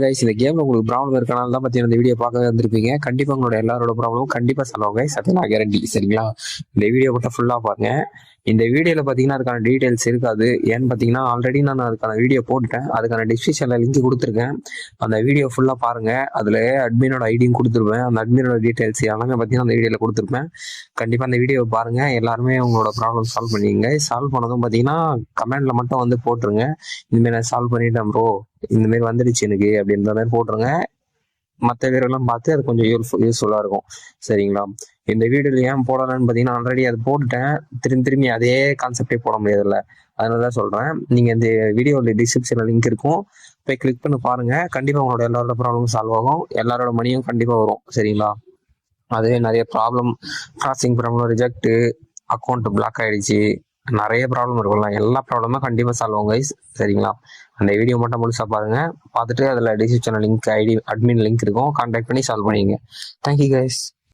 Guys இந்த கேம்ல உங்களுக்கு ப்ராப்ளம் இருக்கனால தான் பத்தி இந்த வீடியோ பார்க்க வந்திருப்பீங்க. கண்டிப்பா உங்களோட எல்லாரோட ப்ராப்ளமும் கண்டிப்பா சால்வ் ஆகும் கைஸ். அது நான் கேரண்டி. சரிங்களா? இந்த வீடியோ மட்டும் ஃபுல்லா பாருங்க. இந்த வீடியோல பாத்தீங்கன்னா அதுக்கான டீடைல்ஸ் இருக்காது. ஏன்னு பாத்தீங்கன்னா ஆல்ரெடி நான் அதுக்கான வீடியோ போட்டுட்டேன். அதுக்கான டிஸ்கிரிப்ஷன்ல லிங்க் கொடுத்துருக்கேன். அந்த வீடியோ ஃபுல்லா பாருங்க. அதுல அட்மினோட ஐடியும் கொடுத்துருப்பேன். அந்த அட்மினோட டீடைல்ஸ் எல்லாமே பாத்தீங்கன்னா அந்த வீடியோல கொடுத்துருப்பேன். கண்டிப்பா அந்த வீடியோ பாருங்க. எல்லாருமே உங்களோட ப்ராப்ளம் சால்வ் பண்ணிங்க. சால்வ் பண்ணதும் பாத்தீங்கன்னா கமெண்ட்ல மட்டும் வந்து போட்டுருங்க. இனிமேல் நான் சால்வ் பண்ணிட்டேன் ப்ரோ, இந்த மாதிரி வந்துடுச்சு எனக்கு அப்படின்ற மாதிரி போட்டுருங்க. மற்ற வீடியோலாம் பார்த்து அது கொஞ்சம் யூஸ்ஃபுல்லாக இருக்கும். சரிங்களா? இந்த வீடியோவில் ஏன் போடலன்னு பார்த்தீங்கன்னா ஆல்ரெடி அது போட்டுட்டேன். திரும்பி அதே கான்செப்டே போட முடியாதுல்ல. அதனால தான் சொல்கிறேன். நீங்கள் இந்த வீடியோவில் டிஸ்கிரிப்ஷனில் லிங்க் இருக்கும், போய் கிளிக் பண்ணி பாருங்க. கண்டிப்பாக உங்களோட எல்லாரோட ப்ராப்ளமும் சால்வ் ஆகும். எல்லாரோட மணியும் கண்டிப்பாக வரும். சரிங்களா? அதுவே நிறைய problem, processing problem, reject, account block ஆயிடுச்சு, நிறைய ப்ராப்ளம் இருக்கும்ல. எல்லா ப்ராப்ளமும் கண்டிப்பாக சால்வ் ஆகும் கைஸ். சரிங்களா? அந்த வீடியோ மட்டும் முழுசா பாருங்க. பார்த்துட்டு அதில் டிஸ்கிரிப்ஷனில் லிங்க், ஐடி, அட்மின் லிங்க் இருக்கும். கான்டாக்ட் பண்ணி சால்வ் பண்ணிங்க. Thank you guys.